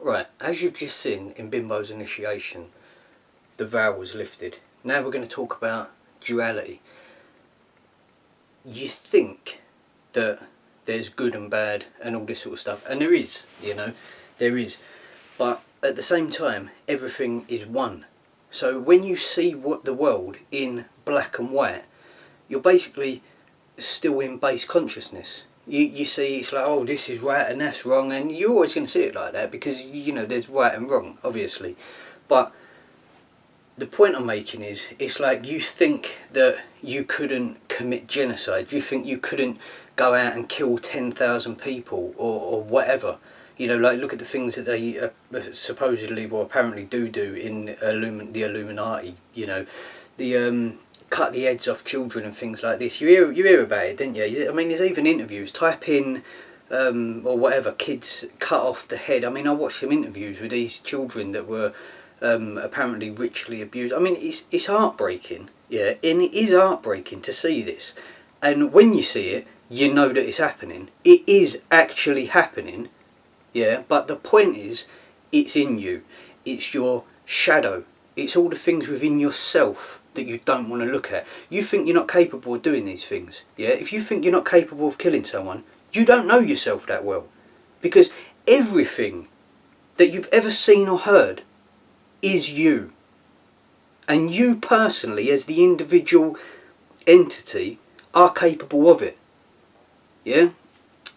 Right, as you've just seen in Bimbo's initiation, the veil was lifted. Now we're going to talk about duality. You think that there's good and bad and all this sort of stuff, and there is, you know, there is. But at the same time, everything is one. So when you see what the world in black and white, you're basically still in base consciousness. You see it's like, oh, this is right and that's wrong, and you're always going to see it like that because, you know, there's right and wrong, obviously. But the point I'm making is, it's like you think that you couldn't commit genocide. You think you couldn't go out and kill 10,000 people or whatever. You know, like, look at the things that they supposedly, well, apparently do in the Illuminati. You know, the cut the heads off children and things like this. You hear about it, didn't you? I mean, there's even interviews. Type in or whatever, kids cut off the head. I mean, I watched some interviews with these children that were apparently ritually abused. I mean, it's heartbreaking, yeah, and it is heartbreaking to see this. And when you see it, you know that it's happening. It is actually happening, yeah. But the point is, it's in you. It's your shadow. It's all the things within yourself that you don't want to look at. You think you're not capable of doing these things, yeah. If you think you're not capable of killing someone, you don't know yourself that well, because everything that you've ever seen or heard is you, and you personally as the individual entity are capable of it, yeah.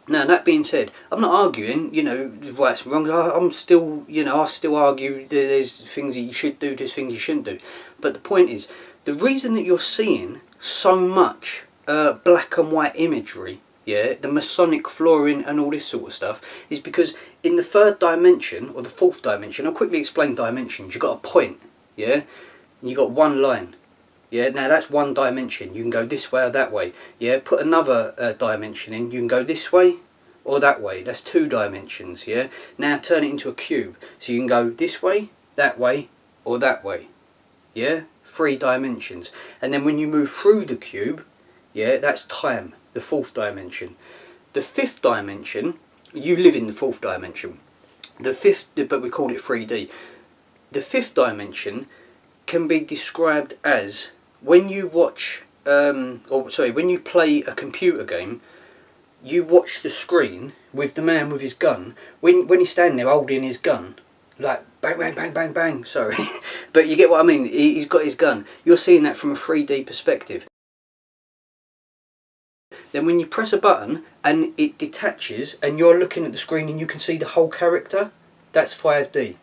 Now, that being said, I'm not arguing, you know, rights and wrongs. I'm still, you know, I still argue that there's things that you should do, there's things you shouldn't do. But the point is, the reason that you're seeing so much black and white imagery, yeah, the Masonic flooring and all this sort of stuff, is because in the third dimension, or the fourth dimension, I'll quickly explain dimensions. You've got a point, yeah, and you've got one line. Yeah, now that's one dimension. You can go this way or that way. Yeah, put another dimension in. You can go this way or that way. That's two dimensions. Yeah. Now turn it into a cube. So you can go this way, or that way. Yeah, three dimensions. And then when you move through the cube, yeah, that's time, the fourth dimension. The fifth dimension, you live in the fourth dimension. The fifth, but we call it 3D. The fifth dimension can be described as when you watch, when you play a computer game, you watch the screen with the man with his gun. When he's standing there holding his gun, like bang, bang, bang, bang, bang. Sorry, but you get what I mean. He's got his gun. You're seeing that from a 3D perspective. Then when you press a button and it detaches, and you're looking at the screen and you can see the whole character, that's 5D.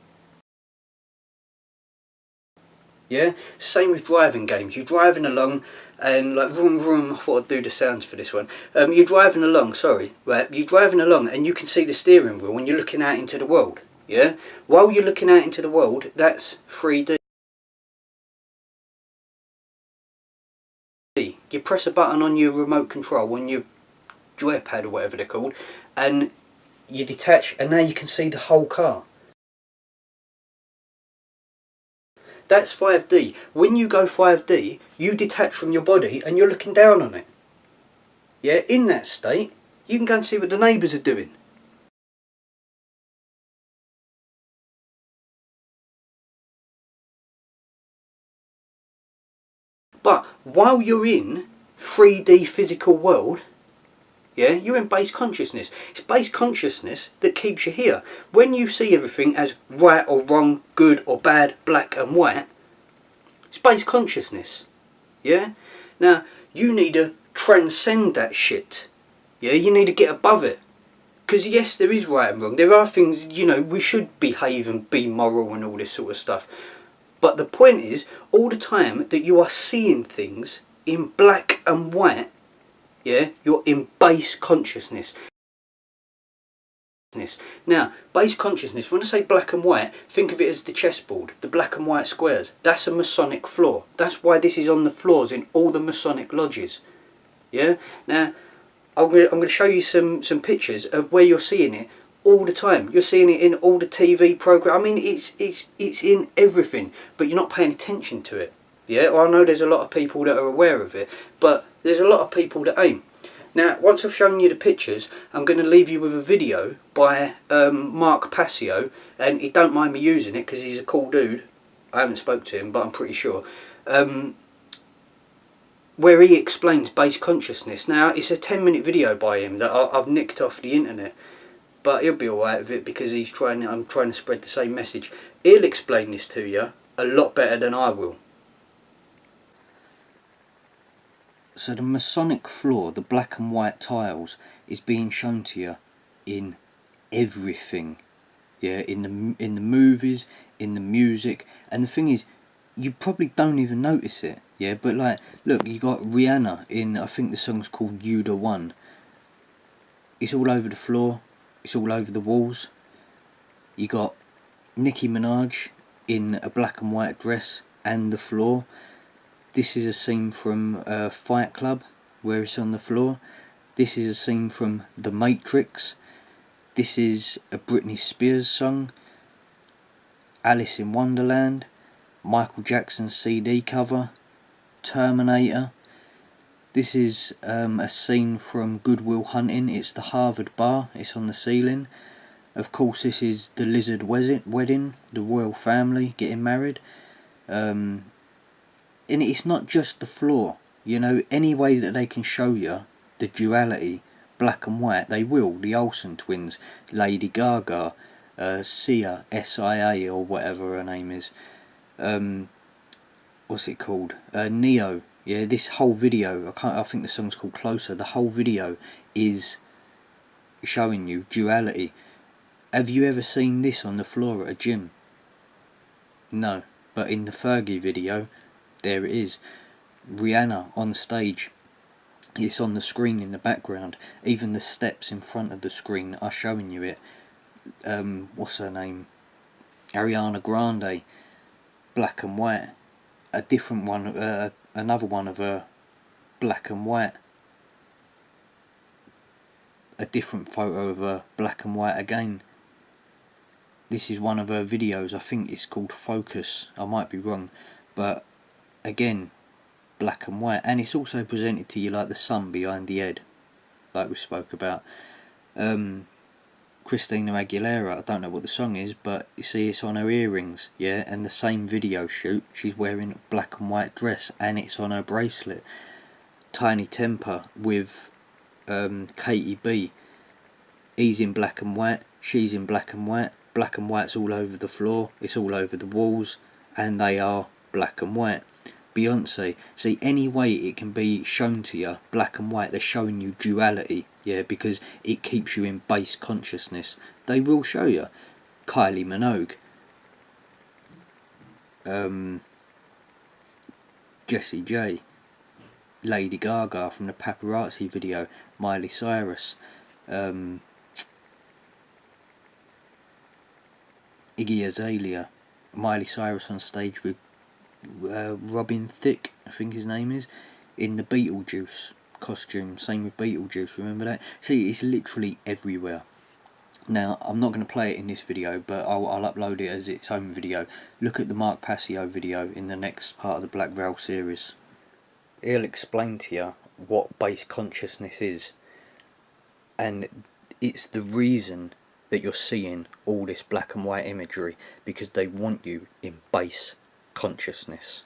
Yeah, same with driving games. You're driving along and like vroom vroom. I thought I'd do the sounds for this one. You're driving along, sorry, right? You're driving along and you can see the steering wheel when you're looking out into the world. Yeah, while you're looking out into the world, that's 3D. You press a button on your remote control, on your joypad or whatever they're called, and you detach, and now you can see the whole car. That's 5D. When you go 5D, you detach from your body and you're looking down on it. Yeah, in that state, you can go and see what the neighbours are doing. But while you're in 3D physical world, yeah, you're in base consciousness. It's base consciousness that keeps you here. When you see everything as right or wrong, good or bad, black and white, it's base consciousness. Yeah? Now, you need to transcend that shit. Yeah, you need to get above it. Because yes, there is right and wrong. There are things, you know, we should behave and be moral and all this sort of stuff. But the point is, all the time that you are seeing things in black and white, yeah, you're in base consciousness. Now, base consciousness, when I say black and white, think of it as the chessboard, the black and white squares. That's a Masonic floor. That's why this is on the floors in all the Masonic lodges. Yeah? Now, I'm going to show you some pictures of where you're seeing it all the time. You're seeing it in all the TV programs. I mean, it's in everything, but you're not paying attention to it. Yeah, well, I know there's a lot of people that are aware of it, but there's a lot of people that ain't. Now, once I've shown you the pictures, I'm going to leave you with a video by Mark Passio, and he don't mind me using it because he's a cool dude. I haven't spoke to him, but I'm pretty sure. Where he explains base consciousness. Now, it's a 10-minute video by him that I've nicked off the internet, but he'll be alright with it because I'm trying to spread the same message. He'll explain this to you a lot better than I will. So the Masonic floor, the black and white tiles, is being shown to you in everything. Yeah, in the movies, in the music, and the thing is, you probably don't even notice it. Yeah, but like, look, you got Rihanna in, I think the song's called You the One. It's all over the floor, it's all over the walls. You got Nicki Minaj in a black and white dress and the floor. This is a scene from Fight Club where it's on the floor. This is a scene from The Matrix. This is a Britney Spears song. Alice in Wonderland. Michael Jackson's CD cover. Terminator. This is a scene from Good Will Hunting. It's the Harvard bar. It's on the ceiling. Of course, this is the Lizard wedding. The royal family getting married. And it's not just the floor, you know, any way that they can show you the duality, black and white, they will. The Olsen twins, Lady Gaga, Sia, S-I-A or whatever her name is, what's it called, Neo. Yeah, this whole video, I think the song's called Closer, the whole video is showing you duality. Have you ever seen this on the floor at a gym? No, but in the Fergie video, there it is. Rihanna on stage. It's on the screen in the background. Even the steps in front of the screen are showing you it. What's her name? Ariana Grande. Black and white. A different one, another one of her. Black and white. A different photo of her. Black and white again. This is one of her videos. I think it's called Focus. I might be wrong. But again, black and white, and it's also presented to you like the sun behind the head, like we spoke about. Christina Aguilera, I don't know what the song is, but you see it's on her earrings, yeah, and the same video shoot, she's wearing a black and white dress, and it's on her bracelet. Tiny Temper with Katie B, he's in black and white, she's in black and white's all over the floor, it's all over the walls, and they are black and white. Beyonce, see, any way it can be shown to you, black and white, they're showing you duality, yeah, because it keeps you in base consciousness. They will show you. Kylie Minogue, Jessie J, Lady Gaga from the Paparazzi video, Miley Cyrus, Iggy Azalea, Miley Cyrus on stage with Robin Thicke, I think his name is, in the Beetlejuice costume. Same with Beetlejuice, remember that? See, it's literally everywhere. Now, I'm not going to play it in this video, but I'll upload it as its own video. Look at the Mark Passio video in the next part of the Black Veil series. He'll explain to you what base consciousness is, and it's the reason that you're seeing all this black and white imagery, because they want you in base consciousness.